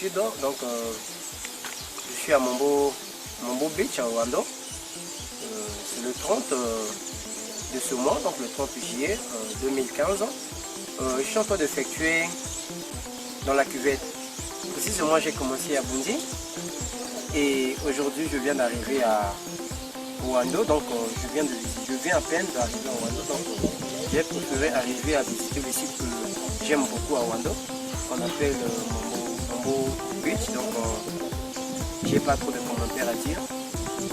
d'habitude. Donc je suis à Mambo Beach à Wando. C'est le 30 de ce mois, donc le 30 juillet 2015. Je suis en train d'effectuer dans la cuvette. Précisément, j'ai commencé à Bundi et aujourd'hui je viens d'arriver à Wando. Donc je viens à peine d'arriver à Wando. Donc j'ai préféré arriver à visiter le site que j'aime beaucoup à Wando, qu'on appelle Mambo Beach. Donc j'ai pas trop de commentaires à dire.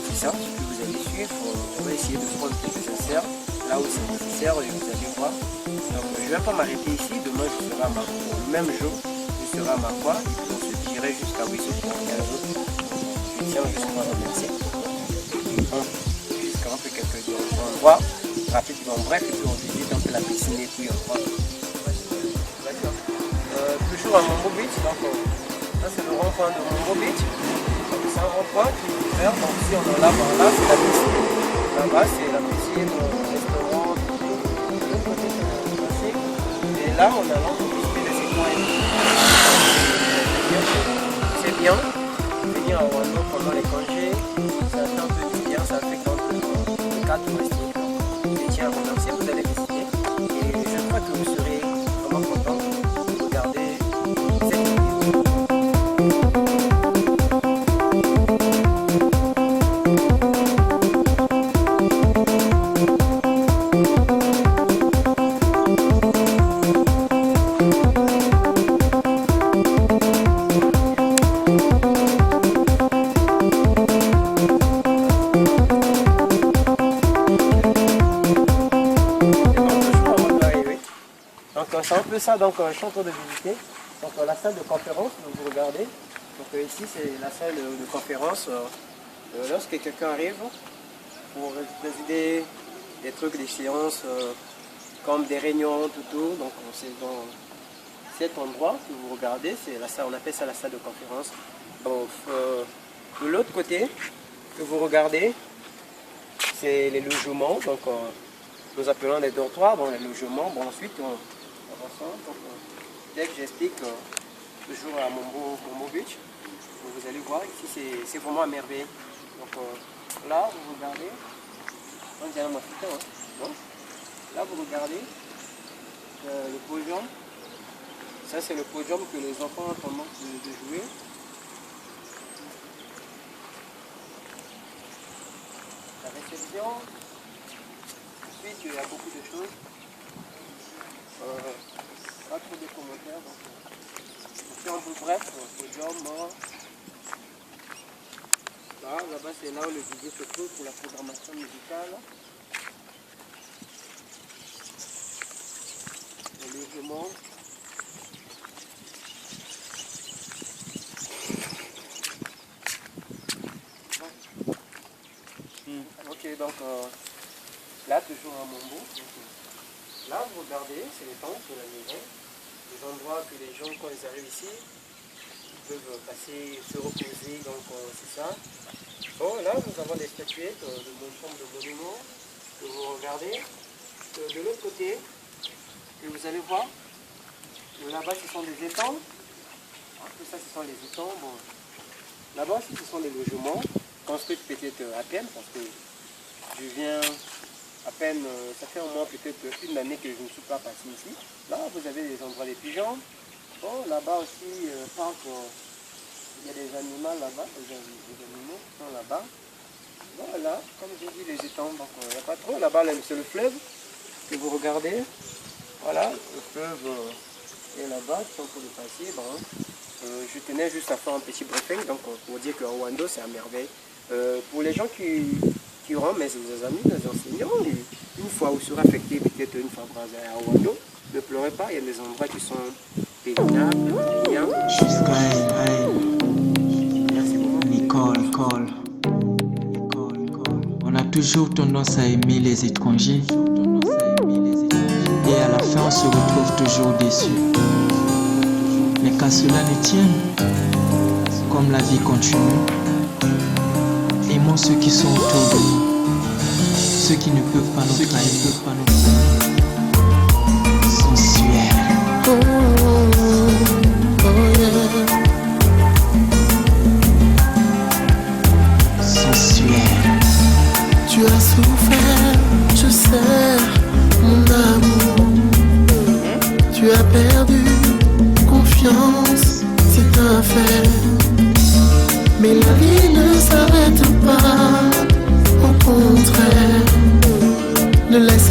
C'est ça, ce que vous allez suivre. On va essayer de prendre ce qui est nécessaire. Là où c'est nécessaire, vous allez voir. Donc je ne vais pas m'arrêter ici. Demain je serai à Marcoua. Le même jour, je serai à Marcoua. Et puis on se dirigerait jusqu'à Wissou pour 15 jours. Je tiens juste à remercier. Jusqu'à un peu quelques endroits rapidement. Bref, et puis on visite un peu la piscine et puis on prend. Toujours à Mambo Beach. Donc ça c'est le rond-point de Mambo Beach. C'est un rond-point qui est ouvert. Donc si on est là, par là, c'est la piscine. Là-bas, c'est la piscine, le restaurant, le côté classique. Et là, on a visiter les citoyens. C'est bien. Venir à Wando pendant les congés, ça fait un peu du bien, ça fait quand même 4 touristique. Je tiens à remercier, vous allez visiter. Et je crois que vous serez vraiment content de regarder cette vidéo. C'est un peu ça, donc je suis en train de visiter. Donc la salle de conférence, vous regardez. Donc ici c'est la salle de conférence. Lorsque quelqu'un arrive pour présider des trucs, des séances comme des réunions, tout. Donc c'est dans cet endroit que vous regardez, c'est la salle, on appelle ça la salle de conférence. Donc de l'autre côté que vous regardez, c'est les logements. Donc nous appelons les dortoirs, bon, les logements. Bon, ensuite donc, dès que j'explique toujours à Mambo Beach, vous allez voir ici c'est vraiment à merveille. Donc là vous regardez, on dirait un africain, hein? Là vous regardez le podium. Ça c'est le podium que les enfants ont tendance de jouer. La réception. Ensuite il y a beaucoup de choses. Pas trop de commentaires, donc c'est un peu bref, podium, mort. Là-bas c'est là où le DJ se trouve pour la programmation musicale. Le logement. Ok, donc là toujours un Mambo. Là, vous regardez, c'est les tentes de la maison, les endroits que les gens, quand ils arrivent ici, ils peuvent passer, se reposer, donc c'est ça. Bon, là, nous avons des statuettes de forme de monuments que vous regardez. De l'autre côté, que vous allez voir, là-bas, ce sont des étangs. Tout ça, ce sont les étangs. Bon. Là-bas, ce sont les logements, construits peut-être à peine, parce que je viens... à peine, ça fait au moins peut-être une année que je ne suis pas passé ici. Là, vous avez des endroits des pigeons. Bon, là-bas aussi, parc, il y a des animaux là-bas, des animaux qui sont là-bas. Voilà, comme j'ai dit, les étangs, donc il n'y a pas trop. Là-bas, c'est le fleuve que vous regardez. Voilà, le fleuve est là-bas, qui sont pour le passer. Bon, je tenais juste à faire un petit briefing, donc pour dire que Wando, c'est à merveille. Pour les gens qui auront mes amis, les enseignants, une fois vous serez affecté, peut-être une fois à Wando, ne pleurez pas, il y a des endroits qui sont pénibles, bien. Merci beaucoup. Nicole. On a toujours tendance à aimer les étrangers. Et à la fin, on se retrouve toujours déçu. Mais qu'à cela ne tienne, comme la vie continue, aimons ceux qui sont autour de nous, ceux qui ne peuvent pas nous trahir, sensuels.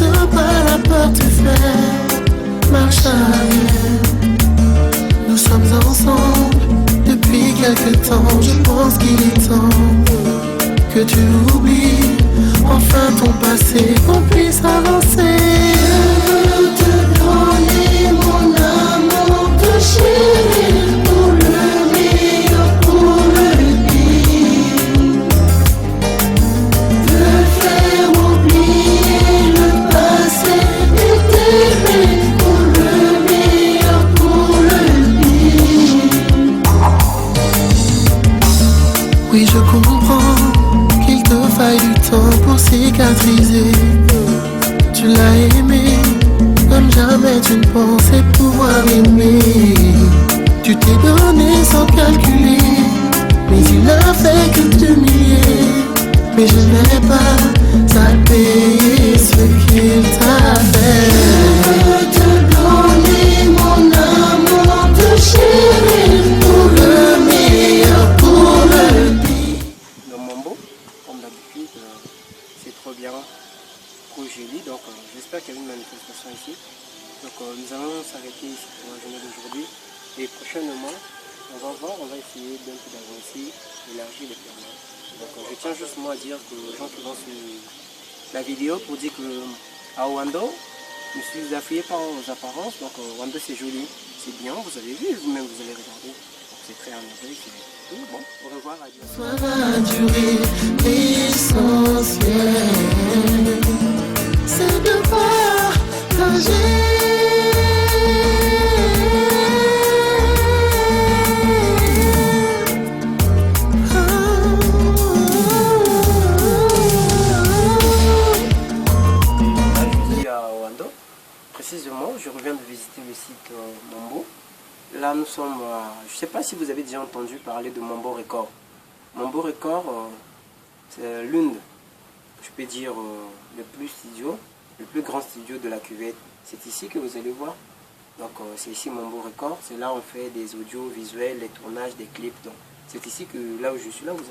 laisse pas la porte faire marche arrière. Nous sommes ensemble depuis quelque temps. Je pense qu'il est temps que tu oublies enfin ton passé, qu'on puisse avancer. Je veux te donner mon amour, te chérir pour le meilleur, pour le pire. Te faire oublier le passé et t'aimer pour le meilleur, pour le pire. Oui, je comprends qu'il te faille du temps pour cicatriser. Tu l'as aimé comme jamais tu ne pensais pouvoir aimer. Tu t'es donné sans calculer, mais il a fait que t'humilier. Mais je n'ai pas à payer ce qu'il t'a fait. Je veux te donner mon amour, te chérir pour le meilleur, pour le pire. Dans Mambo, comme d'habitude, c'est trop bien, trop joli. Donc j'espère qu'il y a une manifestation ici. Donc nous allons s'arrêter ici pour la journée d'aujourd'hui. Et prochainement, on va voir, on va essayer d'un peu d'avancer, d'élargir les permis. Donc je tiens juste moi à dire que aux gens qui vont suivre la vidéo pour dire que à Wando, je suis affilié par aux apparences. Donc Wando c'est joli, c'est bien, vous avez vu, vous-même vous allez regarder. Donc c'est très amusant, c'est tout. Bon, au revoir, adieu. Ça va durer, l'essentiel, c'est de partager. Précisément, je reviens de visiter le site Mambo. Là, nous sommes, je ne sais pas si vous avez déjà entendu parler de Mambo Record. Mambo Record, c'est l'une, je peux dire, le plus grand studio de la cuvette. C'est ici que vous allez voir. Donc, c'est ici Mambo Record. C'est là où on fait des audios visuels, les tournages, des clips. Donc, c'est ici que, là où je suis là, vous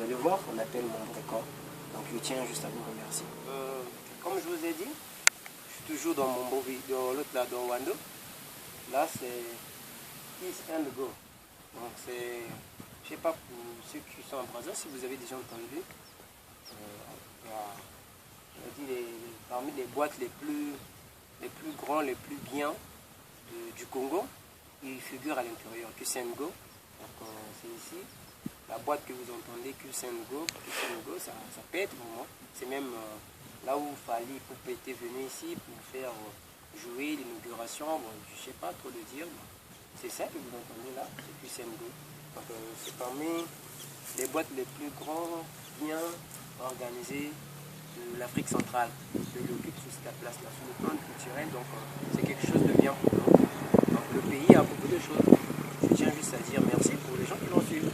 allez voir, on appelle Mambo Record. Donc, je tiens juste à vous remercier. Comme je vous ai dit, toujours dans mon beau vidéo, l'autre là dans Wando. Là c'est Kiss and Go. Donc c'est, je sais pas pour ceux qui sont en Brazil, si vous avez déjà entendu, parmi les boîtes les plus grands, les plus bien du Congo, il figure à l'intérieur Kiss and Go. Donc c'est ici, la boîte que vous entendez Kiss and Go, ça pète vraiment. C'est même là où Fally Ipupa était venu ici pour faire jouer l'inauguration, bon, je ne sais pas trop le dire, c'est ça que vous entendez là, c'est Kiss and Go. Donc c'est parmi les boîtes les plus grandes, bien organisées de l'Afrique centrale. Il occupe sur cette place-là, sur le plan culturel, donc c'est quelque chose de bien pour nous. Donc le pays a beaucoup de choses. Je tiens juste à dire merci pour les gens qui l'ont suivi.